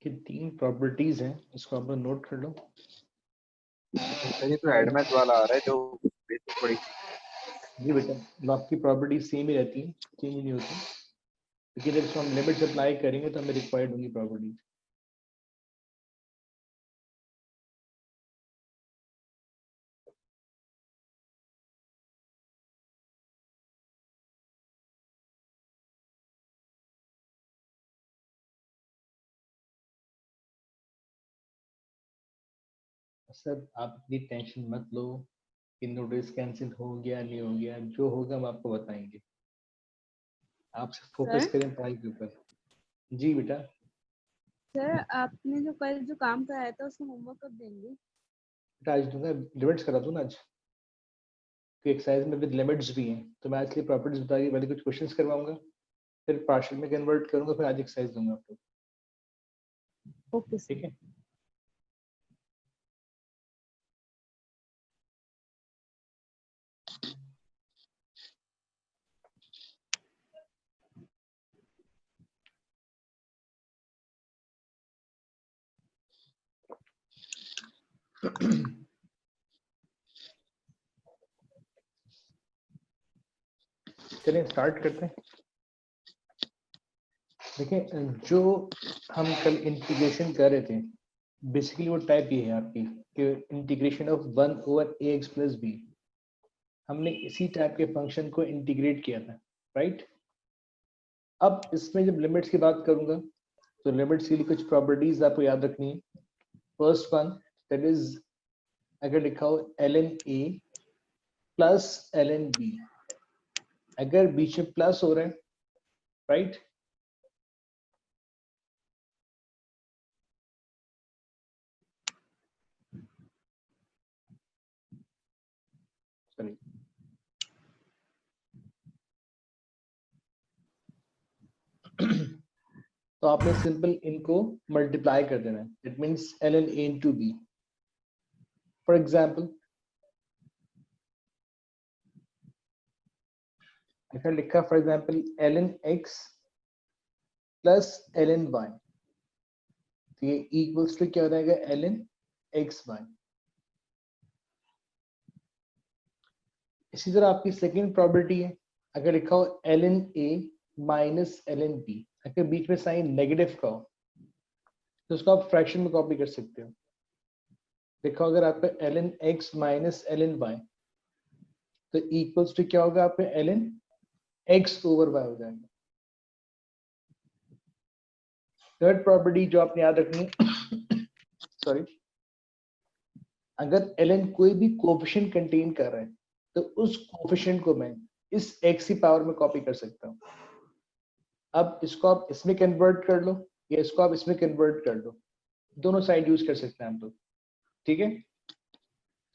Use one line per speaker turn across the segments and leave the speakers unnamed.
कि 3 प्रॉपर्टीज हैं, इसको आप लोग नोट कर लो।
ये तो एडमेथ वाला आ रहा है जो बेसिक पड़ी।
जी बेटा, लॉग की प्रॉपर्टी सेम ही रहती है, चेंज नहीं होती, लेकिन जब हम लिमिट्स अप्लाई करेंगे तो हमें रिक्वायर्ड होंगी प्रॉपर्टी। सर आप इतनी टेंशन मत लो कि नोटिस कैंसिल हो गया नहीं हो गया, जो होगा हम आपको बताएंगे। आप फोकस करें पढ़ाई के ऊपर। जी बेटा।
सर आपने जो कल जो काम कराया था उसका होमवर्क कब देंगे?
बेटा आज दूंगा, लिमिट्स करा दूं ना आज, कि एक्सरसाइज में विद लिमिट्स भी हैं, तो मैं आज के प्रॉपर्टीज बता के पहले कुछ क्वेश्चंस करवाऊंगा, फिर पार्शियल में कन्वर्ट करूंगा, फिर आज एक्सरसाइज दूंगा आपको।
Okay sir.
ठीक है। चलिए स्टार्ट करते हैं। देखिए, जो हम कल इंटीग्रेशन कर रहे थे, बेसिकली वो टाइप ये है आपकी कि integration of 1 over ax plus b. हमने इसी टाइप के फंक्शन को इंटीग्रेट किया था, राइट। अब इसमें जब लिमिट्स की बात करूंगा तो लिमिट्स के लिए कुछ प्रॉपर्टीज आपको याद रखनी है। फर्स्ट वन, दैट इज अगर लिखा हो ln a plus ln b, अगर बीच में प्लस हो रहा है, राइट, सॉरी, तो आपने सिंपल इनको मल्टीप्लाई कर देना है। It means ln a into b। For example अगर लिखा for example ln x plus ln y, तो ये इक्वल्स टू क्या हो जाएगा, ln xy। इसी तरह आपकी सेकेंड प्रॉपर्टी है, अगर लिखा हो ln a minus ln b, अगर बीच में साइन नेगेटिव का हो तो उसको आप फ्रैक्शन में कॉपी कर सकते हो। लिखा हो अगर आपका ln x minus ln y, तो इक्वल्स टू क्या होगा, आपका ln x ओवर y हो जाएगा। थर्ड प्रॉपर्टी जो आपने याद रखनी है, सॉरी, अगर ln कोई भी कोफिशिएंट कंटेन कर रहा है तो उस कोफिशिएंट को मैं इस x की पावर में कॉपी कर सकता हूँ। अब इसको आप इसमें कन्वर्ट कर लो या इसको आप इसमें कन्वर्ट कर लो, दोनों साइड यूज कर सकते हैं हम लोग। ठीक है,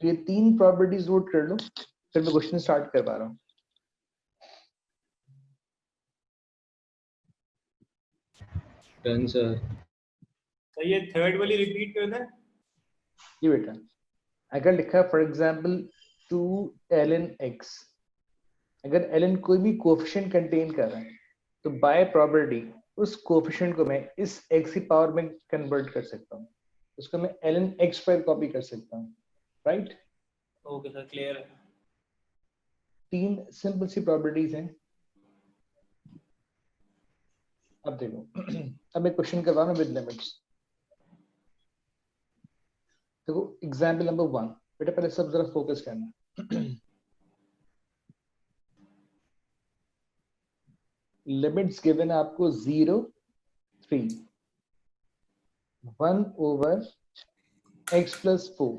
तो ये 3 प्रॉपर्टीज नोट कर लो, फिर मैं क्वेश्चन स्टार्ट करवा रहा हूँ।
Done sir.
तो ये थर्ड वाली रिपीट कर दें।
ये बेटा, अगर लिखा है फॉर एग्जांपल 2 ln x, अगर ln कोई भी कोफिशिएंट कंटेन कर रहा है तो बाय प्रॉपर्टी उस कोफिशिएंट को मैं इस x की पावर में कन्वर्ट कर सकता हूँ, उसको मैं ln x पर कॉपी कर सकता हूँ, राइट।
ओके सर, क्लियर है।
3 सिंपल सी प्रॉपर्टीज हैं। अब देखो, अब मैं क्वेश्चन करवा रहा हूँ विद लिमिट्स। देखो एग्जाम्पल नंबर 1, बेटा पहले सब जरा फोकस करना। लिमिट्स गिवन है आपको 0, 3, 1 ओवर x प्लस 4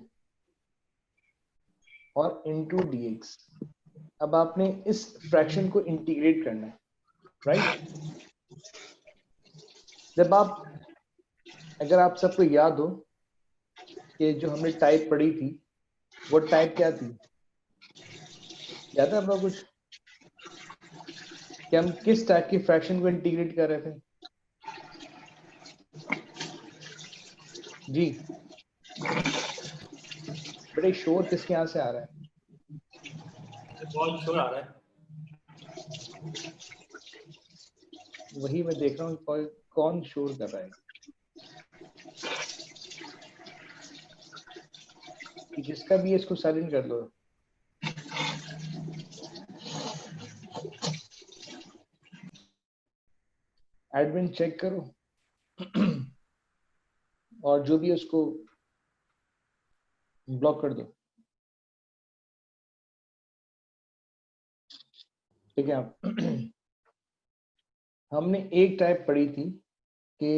और इंटू dx। अब आपने इस फ्रैक्शन को इंटीग्रेट करना है, राइट। जब आप, अगर आप सबको याद हो कि जो हमने टाइप पढ़ी थी वो टाइप क्या थी, याद है आपको कुछ, कि हम किस टाइप की फ्रैक्शन को इंटीग्रेट कर रहे थे? जी बेटा, शोर किसके यहाँ से आ रहा है?
बहुत शोर आ रहा है।
वही मैं देख रहा हूँ कौन शोर कर रहा है। कि जिसका भी है इसको साइलेंट कर लो। एडमिन चेक करो और जो भी है उसको ब्लॉक कर दो। ठीक है। आप हमने एक टाइप पढ़ी थी कि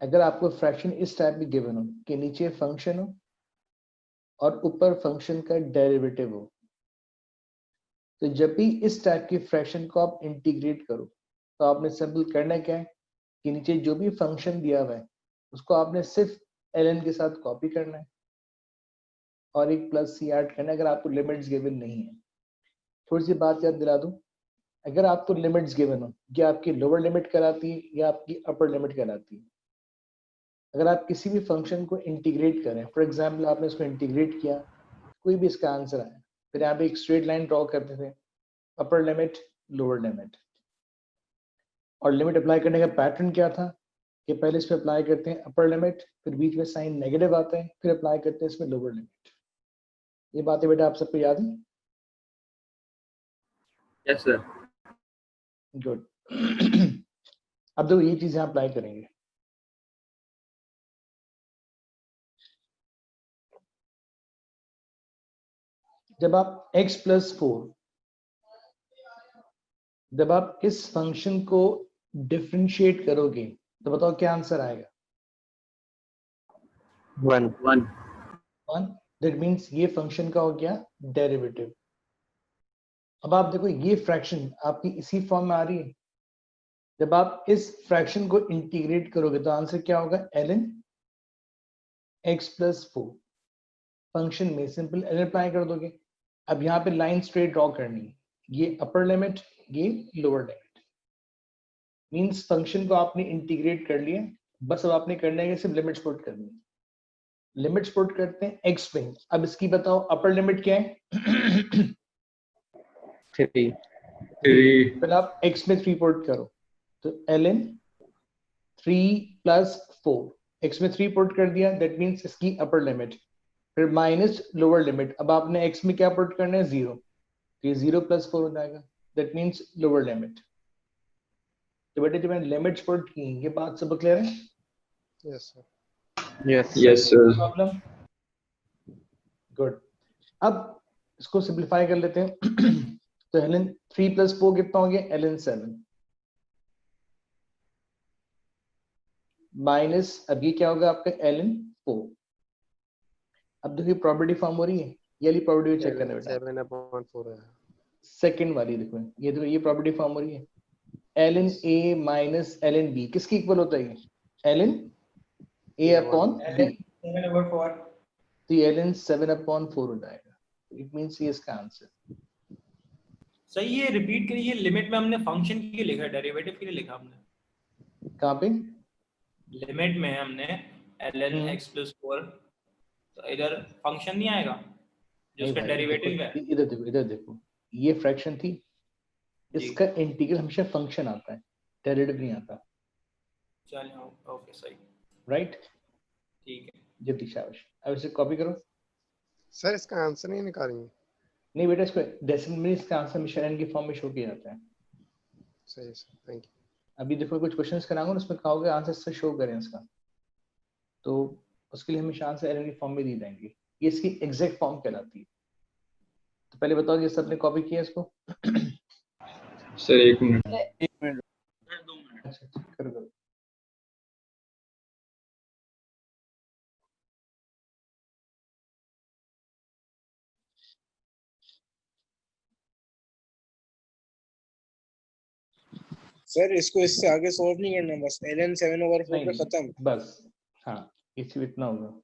अगर आपको फ्रैक्शन इस टाइप में गिवन हो कि नीचे फंक्शन हो और ऊपर फंक्शन का डेरिवेटिव हो, तो जब भी इस टाइप की फ्रैक्शन को आप इंटीग्रेट करो तो आपने सिंपल करना क्या है कि नीचे जो भी फंक्शन दिया हुआ है उसको आपने सिर्फ ln के साथ कॉपी करना है और एक प्लस सी ऐड करना है अगर आपको लिमिट्स गिवन नहीं है। थोड़ी सी बात याद दिला दूं, अगर आपको लिमिट्स गिवन हो या आपकी लोअर लिमिट कहलाती है या आपकी अपर लिमिट कहलाती है, अगर आप किसी भी फंक्शन को इंटीग्रेट करें, फॉर एग्जांपल आपने इसको इंटीग्रेट किया, कोई भी इसका आंसर आया, फिर यहाँ पे एक स्ट्रेट लाइन ड्रॉ करते थे, अपर लिमिट लोअर लिमिट, और लिमिट अप्लाई करने का पैटर्न क्या था कि पहले इस पे अप्लाई करते हैं अपर लिमिट, फिर बीच में साइन नेगेटिव आता है, फिर अप्लाई करते हैं इसमें लोअर लिमिट। ये बातें बेटा आप सबको याद है?
Yes sir.
गुड। अब देखो ये चीजें अप्लाई करेंगे। जब आप x प्लस 4, जब आप इस फंक्शन को डिफरेंशिएट करोगे तो बताओ क्या आंसर आएगा?
1
1। दैट मींस ये फंक्शन का हो गया डेरिवेटिव। अब आप देखो ये फ्रैक्शन आपकी इसी फॉर्म में आ रही है। जब आप इस फ्रैक्शन को इंटीग्रेट करोगे तो आंसर क्या होगा? ln x plus 4। फंक्शन में सिंपल ln अप्लाई कर दोगे। अब यहाँ पे लाइन स्ट्रेट ड्रॉ करनी है, ये अपर लिमिट, ये लोअर लिमिट, मींस फंक्शन को आपने इंटीग्रेट कर लिया। बस अब आपने करना है कि सिर्फ लिमिट्स पुट करनी है। लिमिट्स पुट करते हैं x पे। अब इसकी बताओ अपर लिमिट क्या है?
3
फिर आप x में 3 पुट करो तो ln 3 प्लस 4, x में 3 पुट कर दिया, दैट मींस इसकी अपर लिमिट, फिर माइनस लोअर लिमिट। अब आपने x में क्या पुट करना है? 0, तो ये 0 प्लस 4 हो जाएगा, दैट मींस लोअर लिमिट। तो बेटे जब मैंने लिमिट्स पुट की, ये बात सब क्लियर है?
Yes sir.
Yes
yes sir.
Problem? Good. अब इसको सिंपलीफाई कर लेते हैं। तो ln 3 प्लस 4 कितना हो गया? ln 7 माइनस, अब ये क्या होगा आपका? ln 4। अब देखिए प्रॉपर्टी फॉर्म हो रही है, ये वाली प्रॉपर्टी चेक करना बेटा,
7/4 है।
सेकंड वाली देखो, ये देखो ये प्रॉपर्टी फॉर्म हो रही है, ln a minus ln b किसके इक्वल होता है? ये ln a अपॉन b,
7/4।
तो ये ln 7/4 हो जाएगा। इट मींस ये इसका आंसर।
सही है, रिपीट करिए। लिमिट में हमने फंक्शन के लिए लिखा, डेरिवेटिव के लिए लिखा हमने।
कहाँ पे?
लिमिट में हमने ln x प्लस 4, तो इधर फंक्शन नहीं आएगा जो
नहीं
उसका
भाई,
डेरिवेटिव है?
देखो इधर देखो, इधर देखो, ये फ्रैक्शन थी, इसका इंटीग्रल हमेशा फंक्शन आता है, डेरिवेटिव नहीं आता।
चलिए ओके सही,
राइट?
ठीक है।
जल्दी शाबाश। अब इसे कॉपी करो।
सर इसका आंसर नहीं निकालेंगे?
नहीं बेटा, इसको डेसिमल में इसका आंसर हमेशा n की फॉर्म में शो किया जाता है।
सही है सर, थैंक यू।
अभी देखो कुछ क्वेश्चंस कराऊंगा, उसमें कहोगे आंसर से शो करें इसका, तो उसके लिए हमेशा आंसर n की फॉर्म में दी जाएंगे। ये इसकी एग्जैक्ट फॉर्म कहलाती है। तो पहले बताओ कि सबने कॉपी किया इसको?
Sir 1 minute.
अच्छा करो करो।
सर इसको इससे आगे सॉल्व नहीं करना, बस ln 7/4 पे
नहीं
खत्म।
बस, हाँ इसी इतना होगा।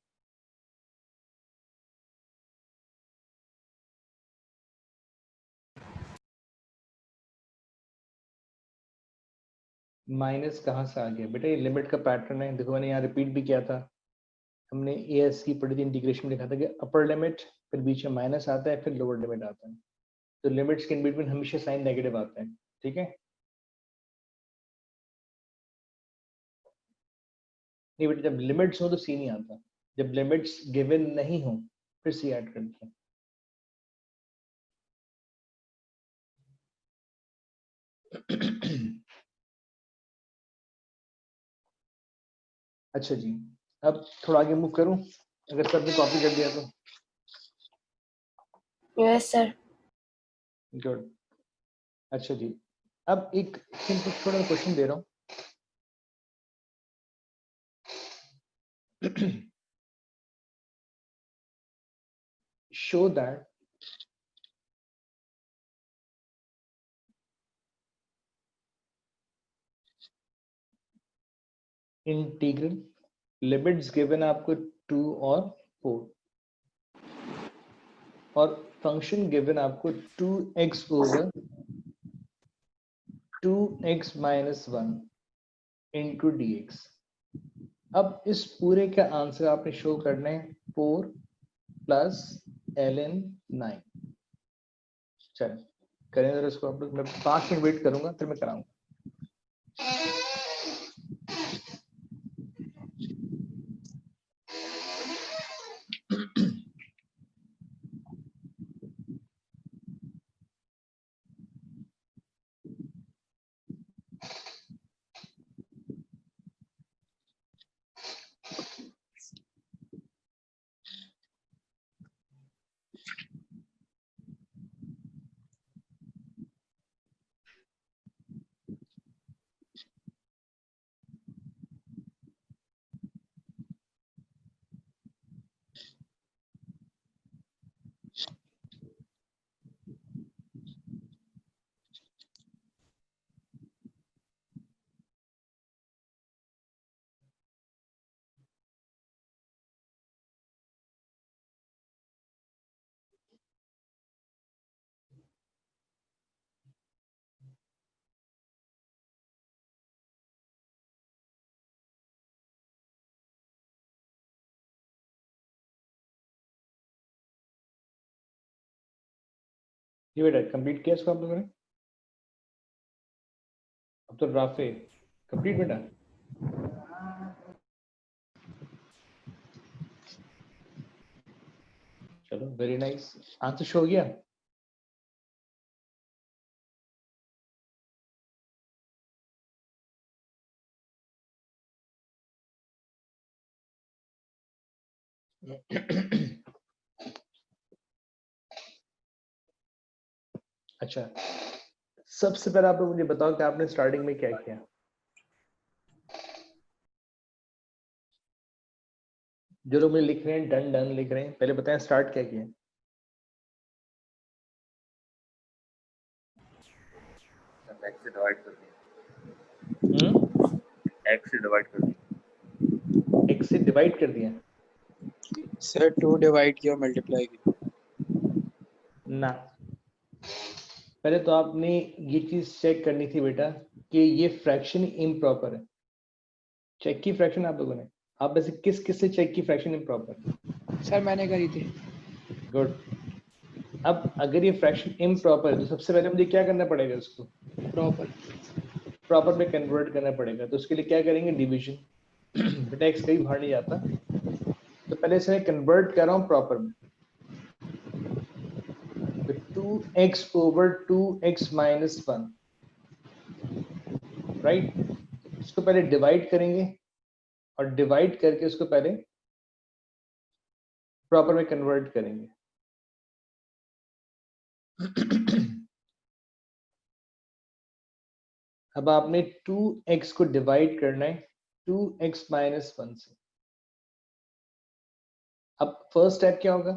माइनस कहाँ से आ गया बेटा? ये लिमिट का पैटर्न है, देखो मैंने यहाँ रिपीट भी किया था। हमने एएस की पढ़ी थी, इंटीग्रेशन में लिखा था कि अपर लिमिट, फिर बीच में माइनस आता है, फिर लोअर लिमिट आता है, तो लिमिट्स के इन बिटवीन हमेशा साइन नेगेटिव आता है। ठीक है? नहीं बेटा, जब लिमिट्स हो तो सी नहीं आता, जब लिमिट्स गिवन नहीं हो फिर से ऐड कर दिया। अच्छा जी, अब थोड़ा आगे मूव करूं, अगर सबने कॉपी कर दिया तो।
Yes sir.
गुड। अच्छा जी, अब एक सिंपल थोड़ा क्वेश्चन दे रहा हूं। show that integral limits given आपको 2 और 4 और फंक्शन गिवन आपको 2x over 2x minus 1 into dx। अब इस पूरे का आंसर आपने शो करना है 4 प्लस ln 9। चलो करें जरा इसको आप लोग। मैं 5 मिनट वेट करूंगा फिर मैं कराऊंगा। ये बेटा कंप्लीट किया इसको आप लोगों ने? अब तो राफे कंप्लीट बेटा। चलो वेरी नाइस, आंसर शो हो गया। अच्छा, सबसे पहले आप लोग मुझे बताओ कि आपने स्टार्टिंग में क्या किया। जो लोग मुझे लिख रहे हैं डन डन लिख रहे हैं, पहले बताएं स्टार्ट क्या किया।
x से डिवाइड कर दिया। x से डिवाइड कर दिया।
x से डिवाइड कर दिया
सर 2 डिवाइड किया मल्टीप्लाई किया।
ना। पहले तो आपने ये चीज चेक करनी थी बेटा कि ये फ्रैक्शन इम्प्रॉपर है। चेक की फ्रैक्शन आप लोगों ने? आप वैसे किस किस से चेक की फ्रैक्शन इम्प्रॉपर?
सर मैंने करी थी।
गुड। अब अगर ये फ्रैक्शन इम्प्रॉपर है तो सबसे पहले मुझे क्या करना पड़ेगा, इसको प्रॉपर में कन्वर्ट करना पड़ेगा। तो उसके लिए क्या करेंगे, डिवीजन। बेटा x कहीं बाहर नहीं जाता, तो पहले इसे कन्वर्ट कर रहा हूँ प्रॉपर में। तो 2x over 2x minus 1, right. इसको पहले डिवाइड करेंगे और डिवाइड करके उसको पहले प्रॉपर में कन्वर्ट करेंगे। अब आपने 2x को डिवाइड करना है 2x minus 1 से। अब फर्स्ट स्टेप क्या होगा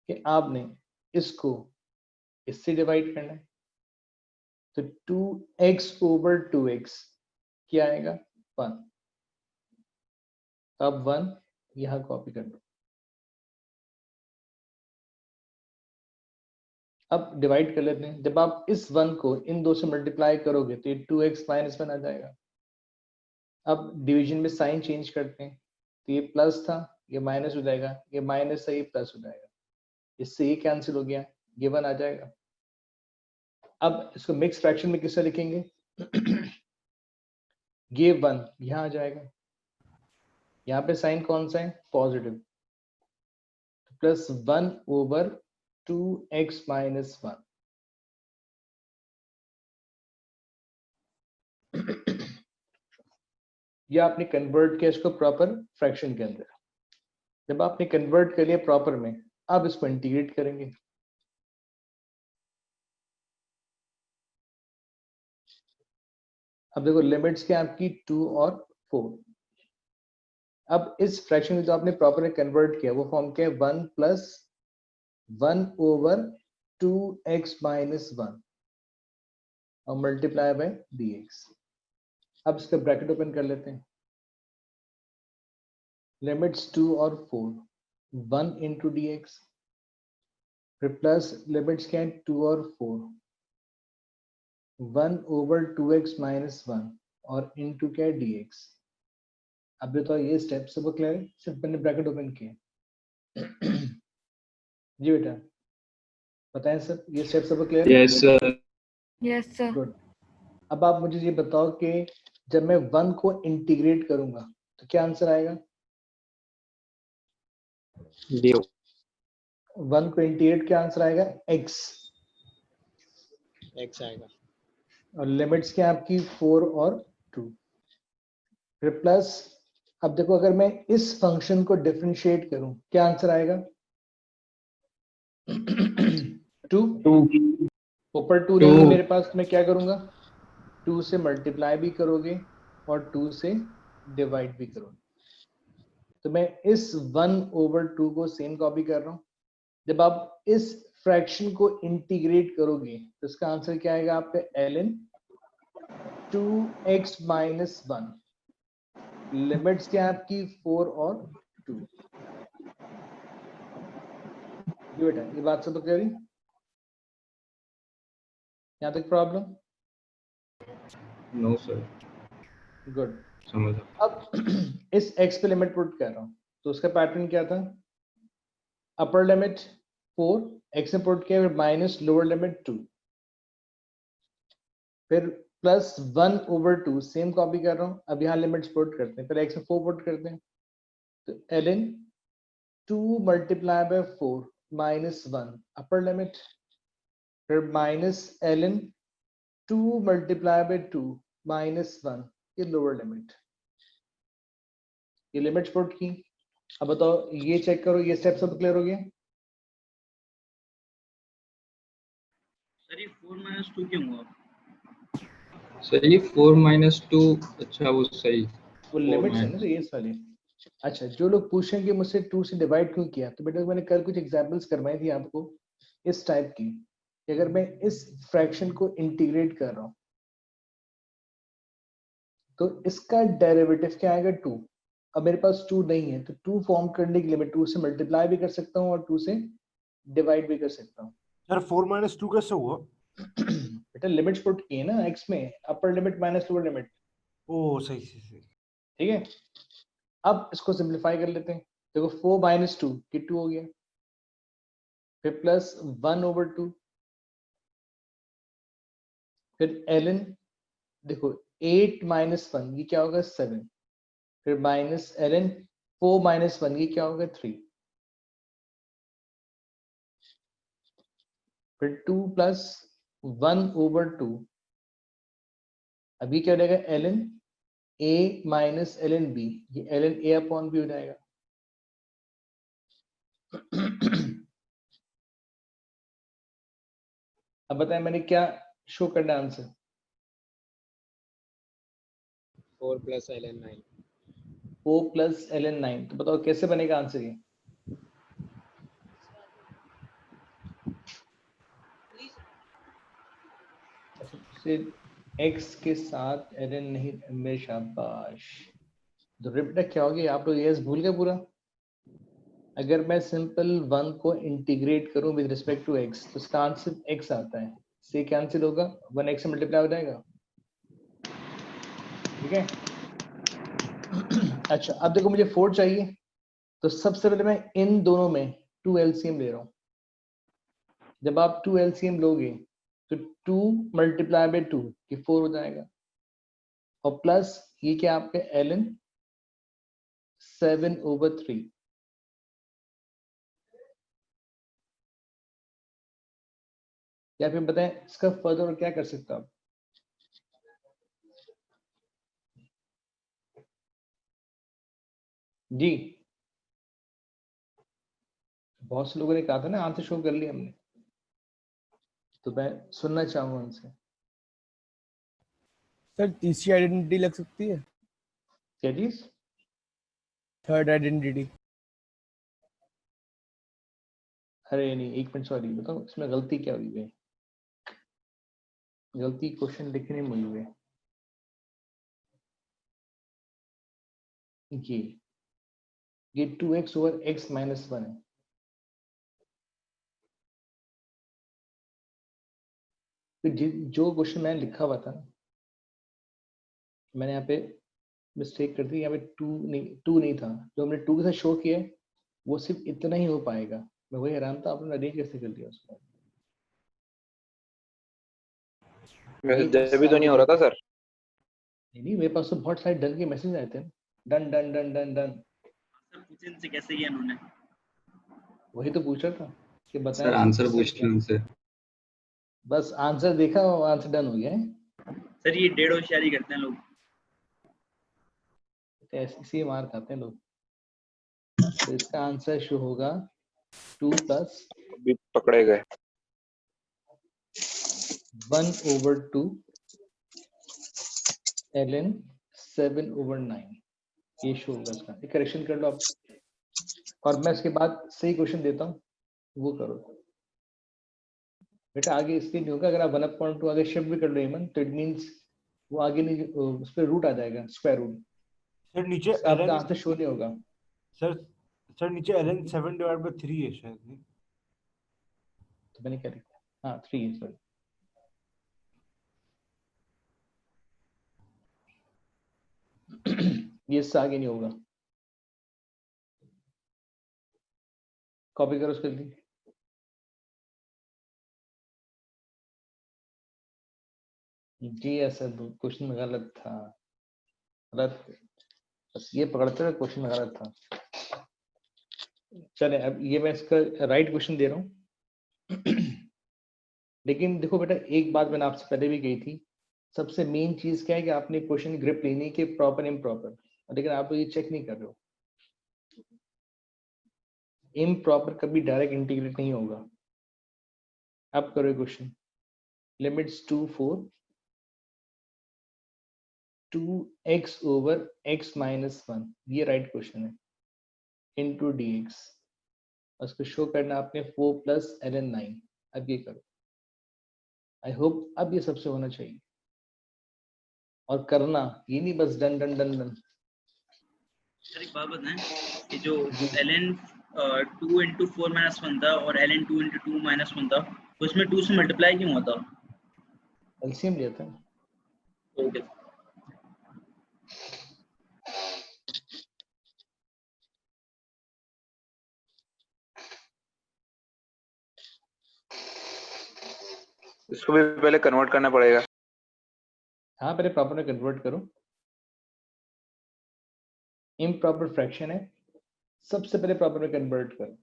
कि आपने इसको इससे डिवाइड करना है। तो 2x over 2x क्या आएगा, 1। अब 1 यहां कॉपी कर लो। अब डिवाइड कर लेते हैं। जब आप इस 1 को इन दो से मल्टीप्लाई करोगे तो ये 2x minus 1 आ जाएगा। अब डिवीजन में साइन चेंज करते हैं, तो ये प्लस था ये माइनस हो जाएगा, ये माइनस था ये प्लस हो जाएगा। इससे ये कैंसिल हो गया, ये 1 आ जाएगा। अब इसको मिक्स फ्रैक्शन में किससे लिखेंगे? ये 1 यहाँ आ जाएगा। यहाँ पे साइन कौन सा है, positive. Plus 1 over 2x minus 1। या आपने कन्वर्ट किया इसको प्रॉपर फ्रैक्शन के अंदर। जब आपने कन्वर्ट कर लिया प्रॉपर में, अब इसको इंटीग्रेट करेंगे। अब देखो लिमिट्स क्या आपकी 2 और 4। अब इस फ्रैक्शन में जो आपने प्रॉपर कन्वर्ट किया वो फॉर्म क्या है, 1 प्लस 1 ओवर 2x माइनस 1 और मल्टीप्लाई बाय dx। अब इसका ब्रैकेट ओपन कर लेते हैं। लिमिट्स 2 और 4, 1 इंटू dx, फिर प्लस लिमिट्स क्या है 2 और 4, 1 ओवर 2x माइनस 1 और इंटू क्या है dx। अब बताओ ये स्टेप सब क्लियर है? सिर्फ मैंने ब्रैकेट ओपन किया। जी बेटा बताएं सर, ये स्टेप सब क्लियर है?
Yes sir.
Yes sir.
Good. अब आप मुझे ये बताओ कि जब मैं 1 को इंटीग्रेट करूंगा तो क्या आंसर आएगा? 1 को इंटीग्रेट क्या आंसर आएगा? x।
x आएगा।
और लिमिट्स क्या है आपकी 4 और 2, फिर प्लस। अब देखो अगर मैं इस फंक्शन को डिफरेंशिएट करूं क्या आंसर आएगा? 2। ऊपर 2 नहीं है मेरे पास, तो मैं क्या करूंगा? 2 से मल्टीप्लाई भी करोगे और 2 से डिवाइड भी करोगे। तो मैं इस 1 ओवर 2 को सेम कॉपी कर रहा हूं। जब आप इस फ्रैक्शन को इंटीग्रेट करोगे तो इसका आंसर क्या आएगा आपका? ln 2x minus 1। लिमिट्स क्या है आपकी 4 और 2। ये बेटा ये बात सब तो क्लियर है? यहाँ तक प्रॉब्लम?
No sir.
गुड।
समझा।
अब इस x पे लिमिट पुट कर रहा हूं तो उसका पैटर्न क्या था? अपर लिमिट 4 x में पुट किया, फिर माइनस लोअर लिमिट 2, फिर प्लस 1 ओवर 2 सेम कॉपी कर रहा हूं। अब यहाँ लिमिट्स पुट करते हैं, पहले x में 4 पुट करते हैं तो ln 2 multiply by 4 minus 1 upper limit, फिर minus ln 2 multiply by 2 minus 1 ये लोअर लिमिट। ये लिमिट्स पुट की। अब बताओ ये चेक करो, ये स्टेप सब क्लियर हो गया?
सर ये 4 माइनस 2 क्यों हुआ?
सर ये 4 माइनस 2, अच्छा वो सही।
वो लिमिट्स है ना ये सारे। अच्छा जो लोग पूछेंगे मुझसे 2 से डिवाइड क्यों किया, तो बेटा मैंने कल कुछ एग्जांपल्स करवाई थी आपको इस टाइप की कि अगर मैं इस फ्रैक्शन को इंटीग्रेट कर रहा हूं तो इसका डेरिवेटिव क्या आएगा? 2। अब मेरे पास 2 नहीं है तो 2 फॉर्म करने के लिए मैं 2 से मल्टीप्लाई भी कर सकता हूँ और 2 से डिवाइड भी कर सकता हूँ।
सर 4 माइनस 2 कैसे हुआ?
बेटा लिमिट्स पुट किए ना x में, upper limit minus lower limit.
ओ सही सही सही।
ठीक है, अब इसको सिंप्लीफाई कर लेते हैं। देखो 4 माइनस 2 कि 2 हो गया, फिर प्लस 1 ओवर 2, फिर ln देखो 8 माइनस 1 ये क्या होगा? 7, फिर माइनस ln 4 माइनस 1 ये क्या होगा? 3, फिर 2 प्लस 1 ओवर 2, अभी क्या हो जाएगा? ln a minus ln b, ये ln a अपॉन b हो जाएगा। अब बताएं मैंने क्या शो करना answer?
4 plus ln 9।
4 plus ln 9। तो बताओ कैसे बनेगा आंसर ये? x के साथ ln नहीं, मेरे शाबाश। तो बेटा क्या हो गया, आप लोग ये भूल गए पूरा? अगर मैं सिंपल 1 को इंटीग्रेट करूं विद रिस्पेक्ट टू x तो इसका आंसर x आता है, से कैंसिल होगा, 1x से मल्टीप्लाई हो जाएगा। ठीक है। अच्छा अब देखो मुझे 4 चाहिए तो सबसे पहले मैं इन दोनों में 2 एलसीएम ले रहा हूं। जब आप 2 एलसीएम लोगे तो 2 मल्टीप्लाई बाय 2 ये 4 हो जाएगा, और प्लस ये क्या आपका ln 7 ओवर 3, या फिर बताएं इसका फर्दर और क्या कर सकते हो आप? जी, बहुत से लोगों ने कहा था ना, आंसर शो कर लिया हमने, तो मैं सुनना चाहूंगा उनसे।
सर तीसरी आइडेंटिटी लग सकती है,
क्या चीज?
Third identity.
अरे नहीं, एक मिनट, सॉरी, बताओ इसमें गलती क्या हुई है? गलती क्वेश्चन लिखने में हुई है। ये 2x ओवर x माइनस 1 है। तो जो क्वेश्चन मैंने लिखा हुआ था, मैंने यहाँ पे मिस्टेक कर दी, यहाँ पे 2 नहीं था, जो हमने 2 के साथ शो किया है, वो सिर्फ इतना ही हो पाएगा। मैं वही हैरान था, आपने अरेंज कैसे कर दिया उसको?
जब भी तो नहीं हो रहा था सर।
नहीं, मेरे पास तो बहुत सारे डन के मैसेज आए थे, done done done done done.
Sir पूछे इनसे कैसे किया इन्होंने?
वही तो पूछ रहा था कि बताएं
सर आंसर
इसका
पूछ
क्या?
लो उनसे।
बस आंसर देखा, आंसर डन हो गया है।
सर ये डेढ़ होशियारी करते हैं लोग।
इसी मार खाते हैं लोग। तो इसका आंसर शो होगा 2 प्लस
अभी पकड़े गए।
1/2 ln 7/9, ये शो होगा इसका। एक करेक्शन कर लो आप, और मैं इसके बाद सही क्वेश्चन देता हूँ, वो करो बेटा। आगे इसलिए नहीं होगा, अगर आप 1/2 आगे शिफ्ट भी कर लो ईमन, तो इट मींस वो आगे नहीं, उस पर रूट आ जाएगा, स्क्वायर रूट।
सर नीचे
आपका
ln
आंसर शो नहीं होगा।
सर सर नीचे ln 7/3 है शायद, नहीं?
तो मैंने क्या लिखा? हाँ 3 है, सॉरी। ये इससे आगे नहीं होगा। कॉपी करो उसके लिए। जी ऐसा क्वेश्चन गलत था, गलत, बस ये पकड़ते हुए क्वेश्चन गलत था। चले, अब ये मैं इसका राइट क्वेश्चन दे रहा हूँ। लेकिन देखो बेटा, एक बात मैंने आपसे पहले भी कही थी, सबसे मेन चीज क्या है कि आपने क्वेश्चन की ग्रिप लेनी है कि प्रॉपर इम्प्रॉपर, लेकिन आप ये चेक नहीं कर रहे हो। इम्प्रॉपर कभी डायरेक्ट इंटीग्रेट नहीं होगा। अब करो question, limits 2 4 2x over x minus 1, ये राइट क्वेश्चन है, इनटू dx, उसको शो करना आपने 4 प्लस ln 9। अब ये करो, आई होप अब ये सबसे होना चाहिए, और करना ये नहीं बस done done done done.
Sir एक बात बताएं, ये जो ln 2 इंटू 4 माइनस 1 था और ln 2 इंटू 2 माइनस 1 था, तो इसमें 2 से मल्टीप्लाई क्यों हुआ था?
एलसीएम लिया था।
ओके।
इसको भी पहले कन्वर्ट करना पड़ेगा।
हाँ, पहले प्रॉपर में कन्वर्ट करो, इम्प्रॉपर फ्रैक्शन है, सबसे पहले प्रॉपर में कन्वर्ट करो।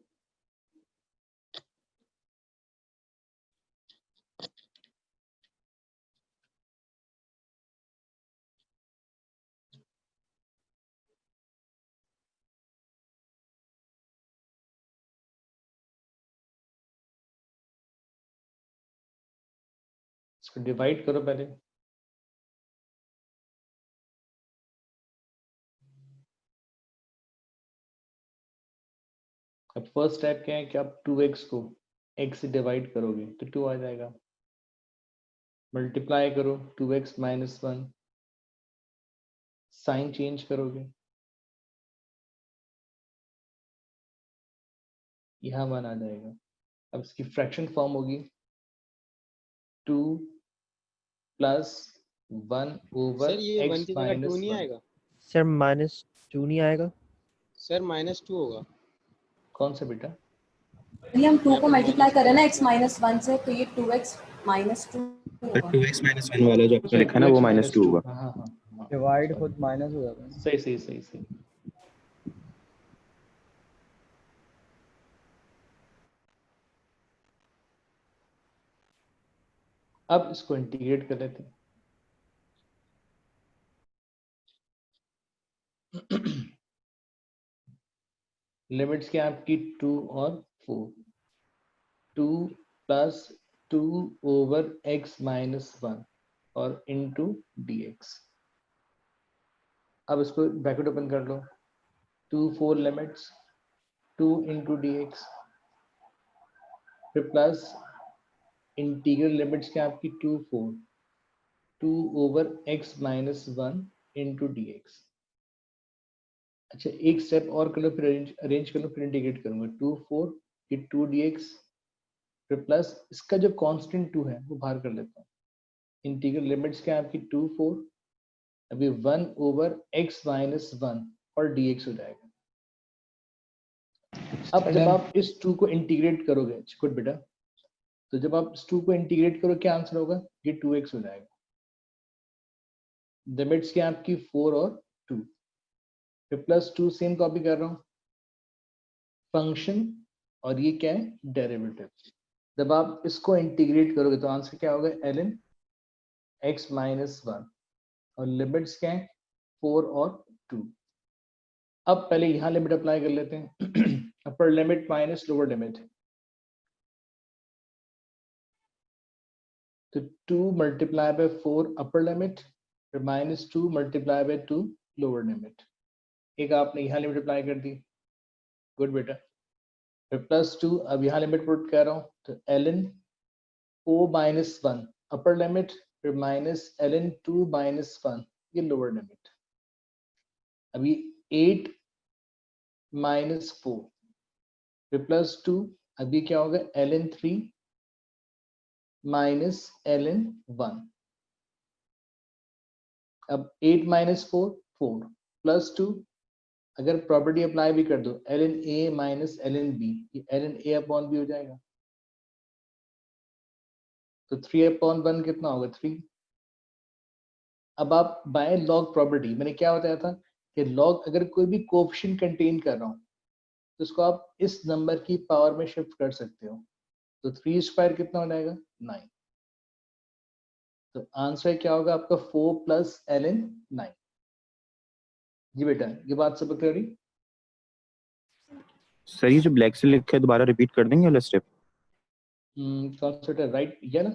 इसको डिवाइड करो पहले। अब फर्स्ट स्टेप क्या है कि आप 2x को x से डिवाइड करोगे तो 2 आ जाएगा, मल्टीप्लाई करो 2x माइनस 1, साइन चेंज करोगे, यहाँ 1 आ जाएगा। अब इसकी फ्रैक्शन फॉर्म होगी 2 प्लस 1 ओवर
सर ये 1
x
की जगह 2
माइनस
नहीं
1।
आएगा?
सर -2 नहीं आएगा?
सर -2 होगा।
कौन सा बेटा?
ये हम 2 को मल्टीप्लाई कर रहे हैं ना x माइनस 1 से, तो ये 2x माइनस 2 होगा।
2x माइनस 1 वाला जो आपने लिखा है ना, वो -2 होगा।
हाँ हाँ हाँ,
डिवाइड खुद माइनस हो जाता है।
सही सही सही सही। अब इसको इंटीग्रेट कर लेते हैं। लिमिट्स क्या आपकी 2 और 4, 2 प्लस 2 ओवर x माइनस 1 और इनटू dx। अब इसको ब्रैकेट ओपन कर लो, 2 4 लिमिट्स 2 इंटू dx, फिर प्लस इंटीग्रल लिमिट्स क्या आपकी 2 4, 2 over x minus 1 into dx। अच्छा एक स्टेप और कर लो, फिर अरेंज कर लो, फिर इंटीग्रेट करूंगा, 2 4 फिर 2 dx, फिर प्लस इसका जो कांस्टेंट 2 है वो बाहर कर लेता हूँ। इंटीग्रल लिमिट्स क्या है आपकी 2 4, अभी 1 ओवर x माइनस 1 और dx हो जाएगा। अब जब आप इस 2 को इंटीग्रेट करोगे, गुड बेटा, तो जब आप इस 2 को इंटीग्रेट करो क्या आंसर होगा, ये 2x हो जाएगा। लिमिट्स क्या है आपकी 4 और 2, फिर प्लस 2 सेम कॉपी कर रहा हूँ, फंक्शन और ये क्या है डेरिवेटिव। जब आप इसको इंटीग्रेट करोगे तो आंसर क्या होगा, ln x माइनस 1 और लिमिट्स क्या है 4 और 2। अब पहले यहाँ लिमिट अप्लाई कर लेते हैं, अपर लिमिट माइनस लोअर लिमिट, तो 2 मल्टीप्लाई बाय 4 अपर लिमिट, फिर minus 2 multiply by 2 lower limit. एक आपने यहाँ लिमिट अप्लाई कर दी, गुड बेटा, फिर प्लस 2, अब यहाँ लिमिट पुट कर रहा हूँ, तो ln o minus 1 upper limit, फिर माइनस ln 2 माइनस 1 ये लोअर लिमिट। अभी 8 माइनस 4 फिर प्लस 2, अभी क्या होगा ln 3 माइनस ln 1। अब 8 माइनस 4 4 प्लस 2, अगर प्रॉपर्टी अप्लाई भी कर दो ln a minus ln b, ये ln a अपॉन b हो जाएगा, तो 3 अपॉन 1 कितना होगा 3। अब आप बाय लॉग प्रॉपर्टी, मैंने क्या बताया था कि लॉग अगर कोई भी कोएफिशिएंट कंटेन कर रहा हूँ तो उसको आप इस नंबर की पावर में शिफ्ट कर सकते हो, तो 3 स्क्वायर कितना हो जाएगा 9। तो आंसर क्या होगा आपका 4 प्लस ln 9। जी बेटा ये बात सब क्लियर हुई?
सर ये जो ब्लैक से लिखा है दोबारा रिपीट कर देंगे वाला स्टेप?
कौन सा राइट या ना?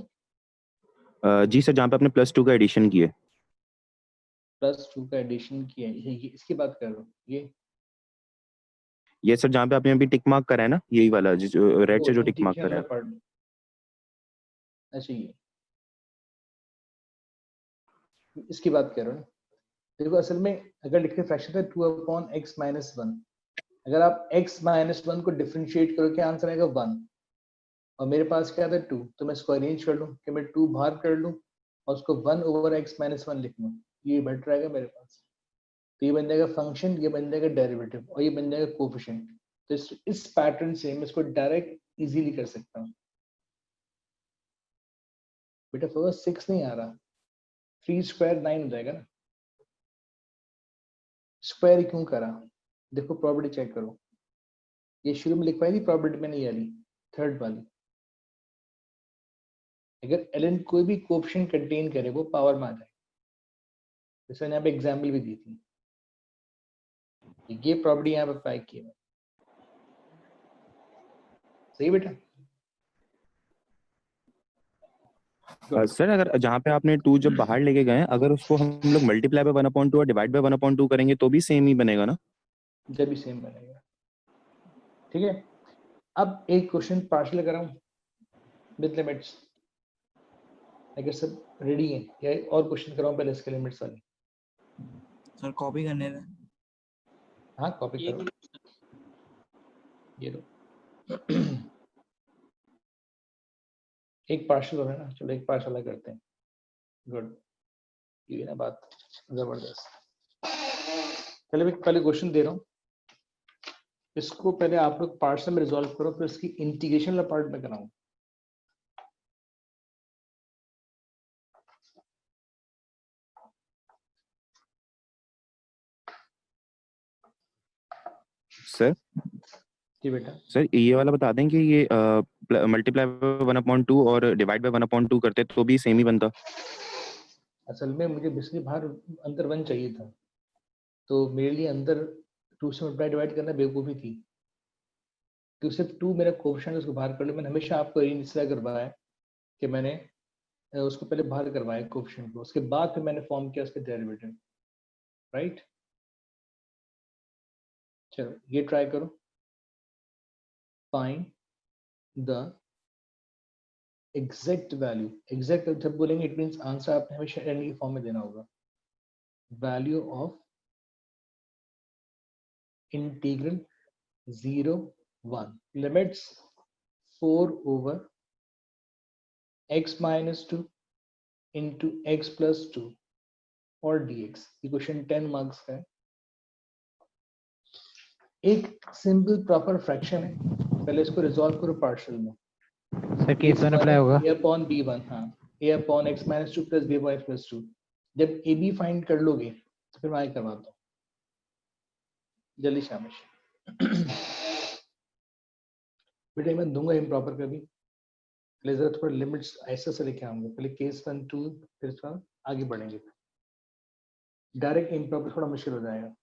जी सर, जहाँ पे आपने +2 का एडिशन किया है।
+2 का एडिशन किया है, ये इसकी बात कर रहा हूँ,
ये सर जहाँ पे आपने अभी टिक मार्क करा है ना, यही वाला जो रेड से जो टिक मार्क करा है।
अच्छा ये इसकी बात कर रहा हूँ। देखो असल में अगर लिखे फ्रैक्शन है 2 अपॉन x माइनस 1, अगर आप x माइनस 1 को डिफरेंशिएट करो क्या आंसर आएगा 1, और मेरे पास क्या था 2, तो मैं इसको अरेंज कर लूँ कि मैं 2 बाहर कर लूँ और उसको 1 ओवर x माइनस 1 लिख लूँ, ये बेटर रहेगा मेरे पास। तो ये बन जाएगा फंक्शन, ये बन जाएगा डेरिवेटिव और ये बन जाएगा कोएफिशिएंट। तो इस पैटर्न से मैं इसको डायरेक्ट इजीली कर सकता हूँ। बेटा फर्स्ट 6 नहीं आ रहा, 3 स्क्वायर 9 हो जाएगा ना, स्क्वायर क्यों करा, देखो प्रॉपर्टी चेक करो, ये शुरू में लिखवाई थी प्रॉपर्टी में नहीं आ रही, थर्ड वाली, अगर ln कोई भी कोएफिशिएंट कंटेन करे वो पावर में आ जाए, जैसे मैंने यहाँ पे एग्जाम्पल भी दी थी, ये प्रॉपर्टी यहाँ पे अप्लाई की है। सही बेटा?
सर अगर जहाँ पे आपने 2 जब बाहर लेके गए अगर उसको हम लोग मल्टीप्लाई बाय 1/2 और डिवाइड बाय 1/2 करेंगे तो भी सेम ही बनेगा ना?
जब भी सेम बनेगा, ठीक है। अब एक क्वेश्चन पार्शियल कराऊं विद लिमिट्स, अगर सब रेडी हैं या और क्वेश्चन कराऊं पहले इसके लिमिट्स वाले?
सर कॉपी करने दें।
हाँ कॉपी करो, ये लो एक पार्शियल हो रहा है ना, चलो एक पार्शियल करते हैं, गुड, ये ना बात जबरदस्त। पहले मैं पहले क्वेश्चन दे रहा हूँ, इसको पहले आप लोग पार्शियल में रिजॉल्व करो, फिर इसकी इंटीग्रेशन वाला पार्ट में कराऊं।
सर
जी बेटा।
सर ये वाला बता दें कि ये मल्टीप्लाई बाय 1/2 और डिवाइड बाय 1/2 करते तो भी सेम ही बनता।
असल में मुझे बेसिकली बाहर अंदर 1 चाहिए था, तो मेरे लिए अंदर 2 से मल्टीप्लाई डिवाइड करना बेवकूफ़ी थी, तो सिर्फ 2 मेरा कोएफिशिएंट उसको बाहर कर लो। मैंने हमेशा आपको यही इसलिए करवाया कि मैंने उसको पहले बाहर करवाया कोएफिशिएंट को, उसके बाद फिर मैंने फॉर्म किया उसके डेरिवेटिव, राइट। चलो ये ट्राई करो, find the exact value. Exact जब बोलेंगे इट मींस आंसर आपने हमेशा एन की फॉर्म में देना होगा। Value of integral 0 1 limits 4 over x minus 2 into x plus 2 और dx। ये क्वेश्चन 10 मार्क्स का है। एक सिंपल प्रॉपर फ्रैक्शन है, पहले इसको रिजॉल्व करो पार्शियल में।
सर केस 1 अप्लाई होगा।
a upon b1, हाँ a upon x minus 2 plus b upon x plus 2। जब ab फाइंड कर लोगे तो फिर मैं आगे करवाता हूँ, जल्दी शाबाश। बेटा मैं दूंगा इम्प्रॉपर का भी, पहले जरा थोड़ा लिमिट्स ऐसे से लेके आऊंगा। पहले केस 1 2 फिर थोड़ा आगे बढ़ेंगे, डायरेक्ट इम्प्रॉपर थोड़ा मुश्किल हो जाएगा।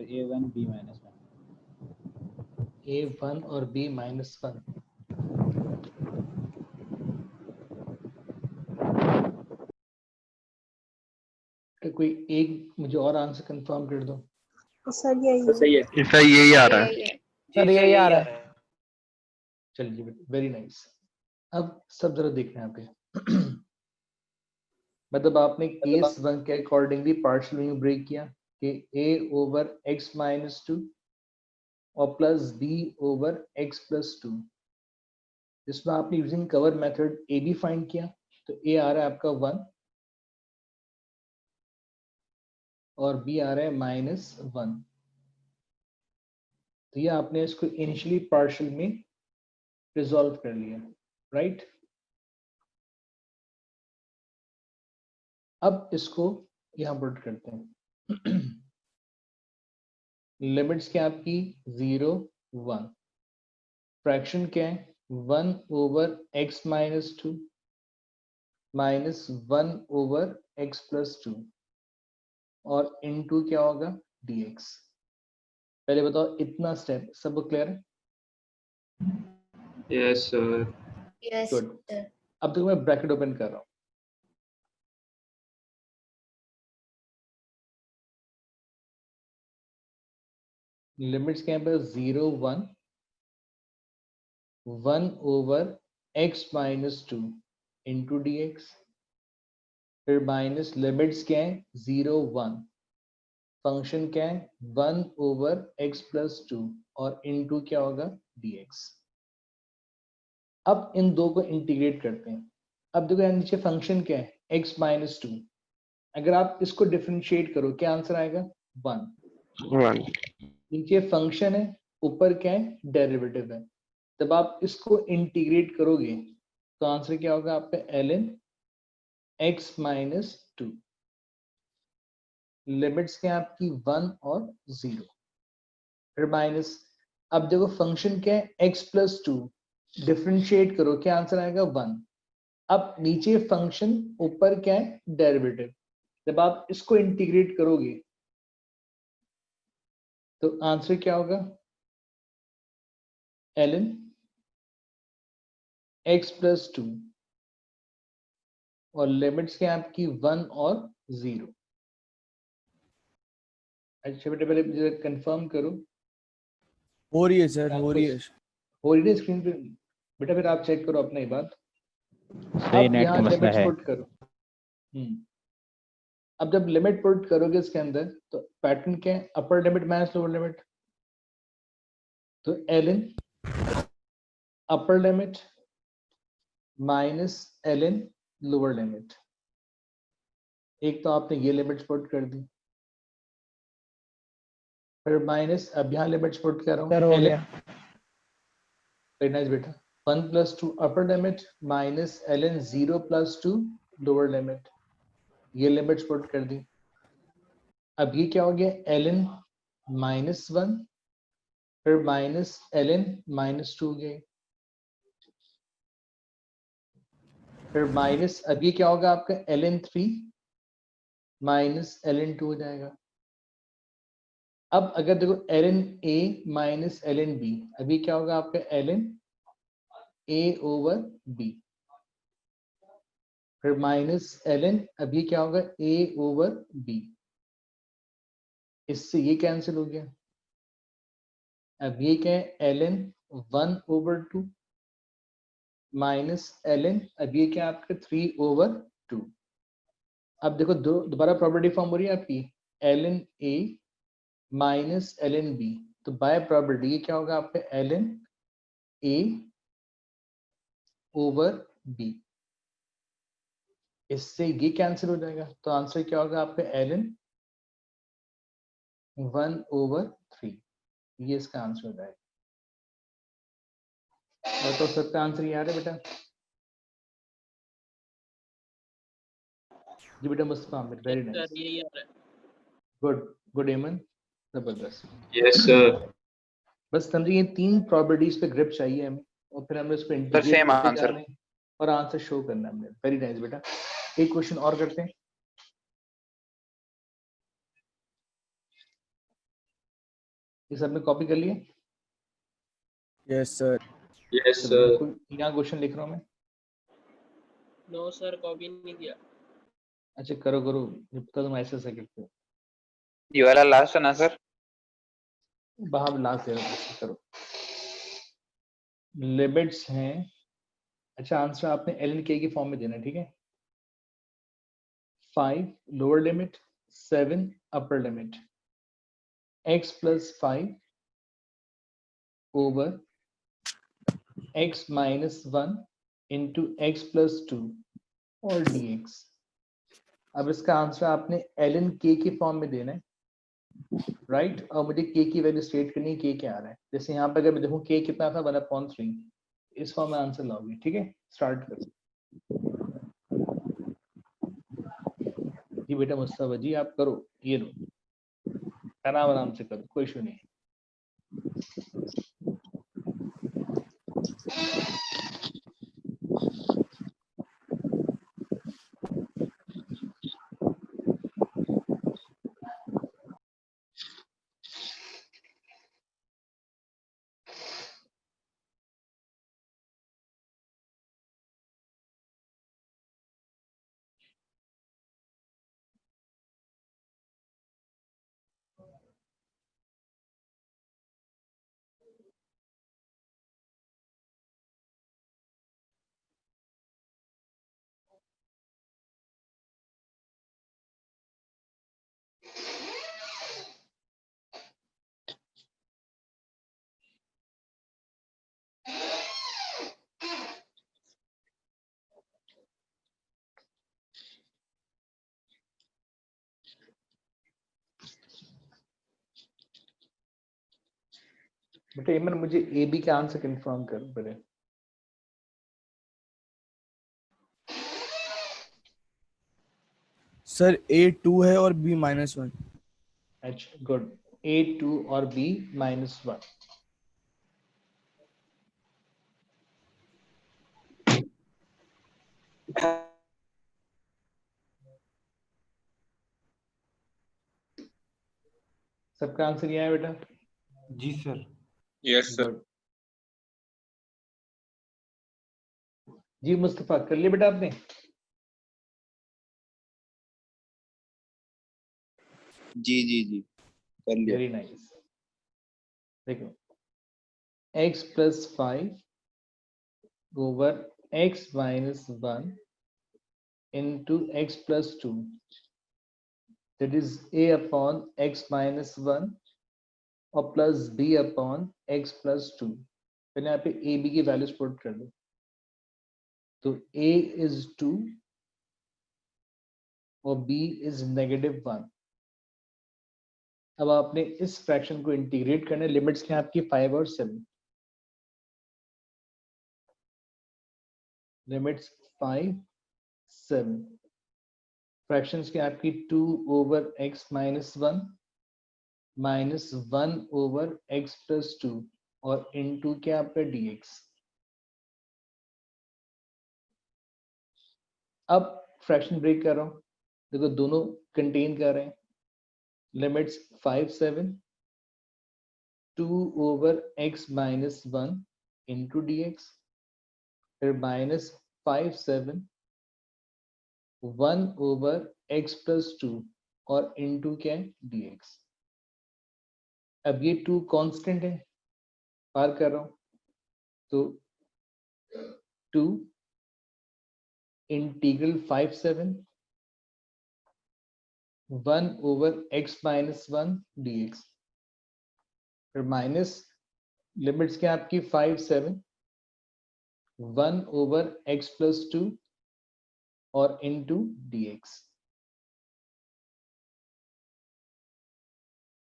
a1 b minus 1
a1 और b minus 1। तो कोई एक मुझे और आंसर कंफर्म कर दो।
सर यही है।
सर यही आ रहा है।
सर यही आ रहा है।
चलिए बेटा, वेरी नाइस। अब सब जरा देखना है यहाँ पे। मतलब आपने केस 1 के अकॉर्डिंगली पार्शियल में ब्रेक किया कि a ओवर x माइनस 2 और plus b over x plus 2। इसमें आपने यूजिंग कवर मेथड a भी फाइंड किया, तो a आ रहा है आपका 1 और b आ रहा है -1। तो ये आपने इसको इनिशियली पार्शियल में रिजॉल्व कर लिया, राइट। अब इसको यहाँ पुट करते हैं। लिमिट्स क्या आपकी 0 1, फ्रैक्शन क्या है 1 over x minus 2 minus 1 over x plus 2 और इनटू क्या होगा dx। पहले बताओ इतना स्टेप सब क्लियर है?
Yes sir.
गुड। अब देखो मैं ब्रैकेट ओपन कर रहा हूँ। लिमिट्स क्या है पर 0 1 1 over x minus 2 into dx, फिर माइनस लिमिट्स क्या है 0 1, फंक्शन क्या है 1 ओवर x प्लस 2 और इनटू क्या होगा dx। अब इन दो को इंटीग्रेट करते हैं। अब देखो यार नीचे फंक्शन क्या है x माइनस 2, अगर आप इसको डिफरेंशिएट करो क्या आंसर आएगा 1। नीचे फंक्शन है, ऊपर क्या है डेरिवेटिव है। जब आप इसको इंटीग्रेट करोगे तो आंसर क्या होगा आपका ln x माइनस 2। लिमिट्स क्या है आपकी 1 और 0, फिर माइनस। अब देखो फंक्शन क्या है x प्लस 2, डिफरेंशिएट करो क्या आंसर आएगा 1। अब नीचे फंक्शन, ऊपर क्या है डेरिवेटिव। जब आप इसको इंटीग्रेट करोगे तो आंसर क्या होगा ln x प्लस 2 और लिमिट्स क्या है आपकी 1 और 0। अच्छा बेटा पहले मुझे कंफर्म करो।
हो रही है सर, हो रही है।
हो रही है स्क्रीन पे बेटा, फिर आप चेक करो अपना ही बात।
सही
अब
नेट
यहाँ
का मसला
लिमिट्स
है।
पुट करो। अब जब लिमिट पुट करोगे इसके अंदर तो पैटर्न क्या है, अपर लिमिट माइनस लोअर लिमिट, तो ln अपर limit minus ln lower limit. एक तो आपने ये लिमिट्स पुट कर दी, फिर माइनस, अब यहाँ लिमिट्स पुट कर रहा
सर हो
हूँ
गया।
वेरी नाइस बेटा। 1 + 2 अपर limit minus ln 0 + 2 lower limit, ये लिमिट्स पुट कर दी। अब ये क्या हो गया, ln -1 फिर माइनस ln -2 गए, फिर माइनस, अब ये क्या होगा आपका ln 3 माइनस ln 2 हो जाएगा। अब अगर देखो ln a minus ln b, अभी क्या होगा आपका ln a/b, फिर माइनस ln, अभी क्या होगा a/b, इससे ये कैंसिल हो गया। अब ये क्या है ln 1/2 माइनस ln, अब ये क्या आपका 3/2। अब देखो दोबारा प्रॉपर्टी फॉर्म हो रही है आपकी, ln a minus ln b, तो बाय प्रॉपर्टी ये क्या होगा आपका ln a/b, इससे ये कैंसिल हो जाएगा, तो आंसर क्या होगा आपका ln 1/3, ये इसका आंसर हो जाएगा। और तो सबका आंसर ये आ रहा है बेटा? जी बेटा मुस्तफा आमिर, वेरी नाइस,
यही आ रहा है।
गुड एमन, जबरदस्त।
Yes sir.
बस समझिए ये 3 प्रॉपर्टीज पे ग्रिप चाहिए हमें, और फिर हमें उसको इंटीग्रेट
same
करते
answer.
जाना है और आंसर शो करना है हमने। वेरी नाइस बेटा। एक क्वेश्चन और करते हैं। ये सबने कॉपी कर लिया?
Yes sir.
यस
चलो
सर।
मैं यहाँ क्वेश्चन लिख रहा हूँ मैं।
नो सर, कॉपी नहीं किया।
अच्छा करो करो, जब तक तुम ऐसे करते हो।
ये वाला लास्ट है ना सर?
बाहर लास्ट करो। लिमिट्स हैं, अच्छा आंसर आपने ln k की फॉर्म में देना है, ठीक है। 5 lower limit, 7 upper limit, x + 5 over x - 1 into x + 2 और dx। अब इसका आंसर आपने ln k की फॉर्म में देना है, राइट। और मुझे k की वैल्यू स्टेट करनी है, k क्या आ रहा है। जैसे यहाँ पे अगर मैं देखूँ k कितना था 1/3, इस फॉर्म में आंसर लाओगे, ठीक है। स्टार्ट करो जी बेटा मुस्तफा जी, आप करो, ये लो आराम से करो, कोई इशू नहीं है। बेटा इमन मुझे ए बी का आंसर कंफर्म कर पहले।
सर A2 है और B -1।
अच्छा गुड, A2 और B -1। सबका आंसर ये है बेटा?
जी सर।
Yes sir.
जी मुस्तफा कर लिया बेटा आपने?
जी जी जी कर लिया।
Very nice. देखो x + 5 over x - 1 into x + 2 that is a upon x minus 1 और plus b upon x plus 2। पहले यहाँ पे a b की वैल्यूज पुट कर दो। तो a इज 2 और b इज -1। अब आपने इस फ्रैक्शन को इंटीग्रेट करना है। लिमिट्स क्या है आपकी 5 और 7। लिमिट्स 5 7। फ्रैक्शंस की आपकी 2 over x minus 1 minus 1 over x plus 2 और इनटू क्या आपका dx। अब फ्रैक्शन ब्रेक कर रहा हूं, देखो दोनों कंटेन कर रहे हैं। Limits 5 7 2 over x minus 1 into dx, फिर माइनस 5 7 1 ओवर x प्लस 2 और इंटू क्या है dx। अब ये 2 कांस्टेंट है, पार कर रहा हूं, तो 2 integral 5 7 1 over x minus 1 dx, फिर माइनस लिमिट्स क्या आपकी 5 7 1 ओवर x प्लस 2 और इनटू dx।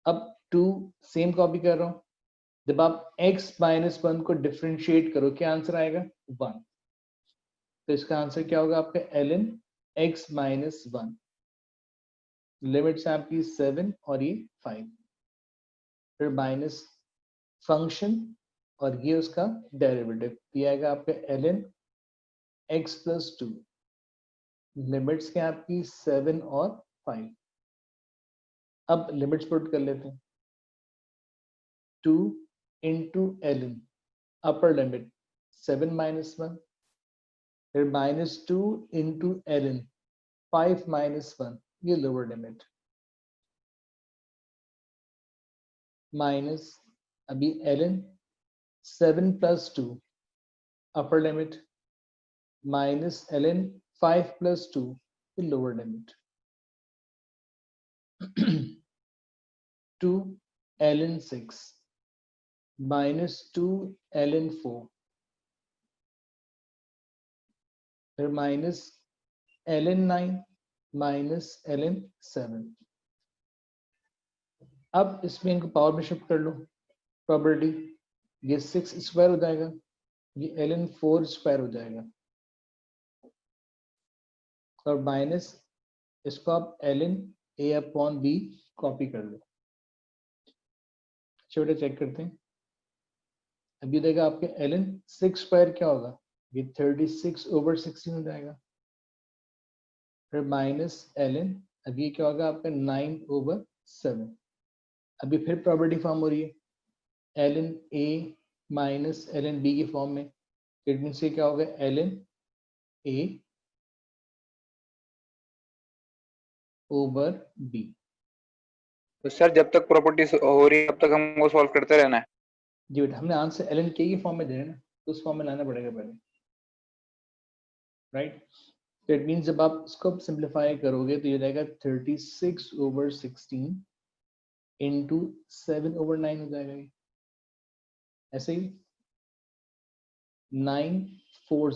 अब 2 सेम कॉपी कर रहा हूं। जब आप x माइनस 1 को डिफरेंशिएट करो क्या आंसर आएगा 1। तो इसका आंसर क्या होगा आपका ln x माइनस 1। लिमिट्स आपकी 7 और ये 5, फिर माइनस फंक्शन और ये उसका डेरिवेटिव दिया आएगा आपका ln x प्लस 2। लिमिट्स क्या आपकी 7 और 5। अब लिमिट्स पुट कर लेते हैं। 2 into ln upper limit 7 minus 1, फिर माइनस 2 इंटू ln 5 माइनस 1 ये लोअर लिमिट, माइनस अभी ln 7 प्लस 2 अपर लिमिट माइनस ln 5 प्लस 2 ये lower limit. 2 ln 6 minus 2 ln 4, फिर माइनस ln 9 माइनस ln 7। अब इसमें इनको पावर में शिफ्ट कर लो प्रोबेबिलिटी, ये 6 स्क्वायर हो जाएगा, ये ln 4 स्क्वायर हो जाएगा और माइनस इसको आप ln a upon b copy कर लो। छोटे चेक करते हैं। अभी देखा आपके ln 6 स्क्वायर क्या होगा, ये 36 ओवर 16 हो जाएगा, फिर माइनस ln अब ये क्या होगा आपका 9 ओवर 7। अभी फिर प्रॉपर्टी फॉर्म हो रही है ln a minus ln b की फॉर्म में। इट मींस ये क्या होगा ln a ओवर b।
तो सर जब तक प्रॉपर्टी हो रही है तब तक हमको सॉल्व करते रहना है।
जी बेटा, हमने आंसर ln k की फॉर्म में देना है ना, तो उस फॉर्म में लाना पड़ेगा पहले, राइट। तो इट मींस जब आप इसको सिंप्लीफाई करोगे तो ये जाएगा 36 ओवर 16 इंटू 7 ओवर 9 हो जाएगा ये। ऐसे ही 9 4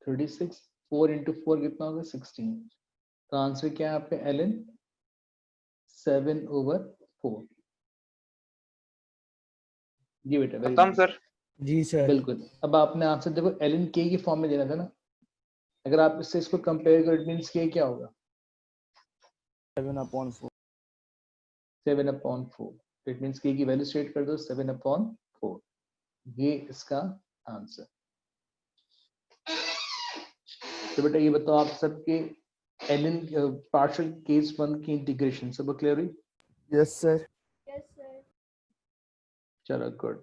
36, 4 इंटू 4 कितना होगा 16। तो आंसर क्या है आपका ln 7 ओवर 4। जी बेटा, वेरी
खत्म
नाइस
सर।
जी सर।
बिल्कुल। अब आपने आंसर देखो ln k की फॉर्म में देना था ना, अगर आप इससे इसको कंपेयर करो इट मींस k क्या होगा
7/4।
7/4। इट मींस k की वैल्यू स्टेट कर दो 7/4, ये इसका आंसर। तो बेटा ये बताओ आप सबके ln पार्शियल केस 1 की इंटीग्रेशन सब क्लियर हुई?
Yes sir.
चलो गुड।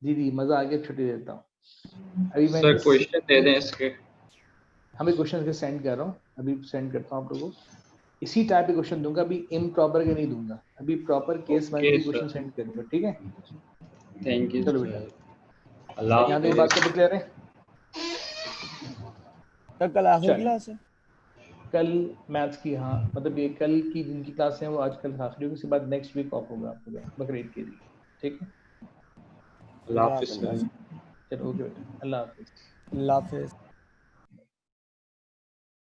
दीदी मजा आ गया, छुट्टी देता हूँ अभी मैं
सर क्वेश्चन दे दें इसके।
हम क्वेश्चन सेंड कर रहा हूँ, अभी सेंड करता हूँ आप लोगों को। इसी टाइप के क्वेश्चन दूंगा, अभी इम्प्रॉपर के नहीं दूंगा, अभी प्रॉपर केस 1 के क्वेश्चन सेंड करूंगा, ठीक है?
Thank you.
चलो बेटा,
अल्लाह
यहाँ तक बात सब क्लियर है?
सर कल आखिरी क्लास है?
कल मैथ्स की, हाँ मतलब ये कल की जिनकी क्लास है वो आज कल आखिरी होगी, उसके बाद नेक्स्ट वीक ऑफ होगा आपका बकरीद के लिए, ठीक है?
अल्लाह हाफिज़।
चलो ओके बेटा, अल्लाह हाफिज़।
अल्लाह हाफिज़।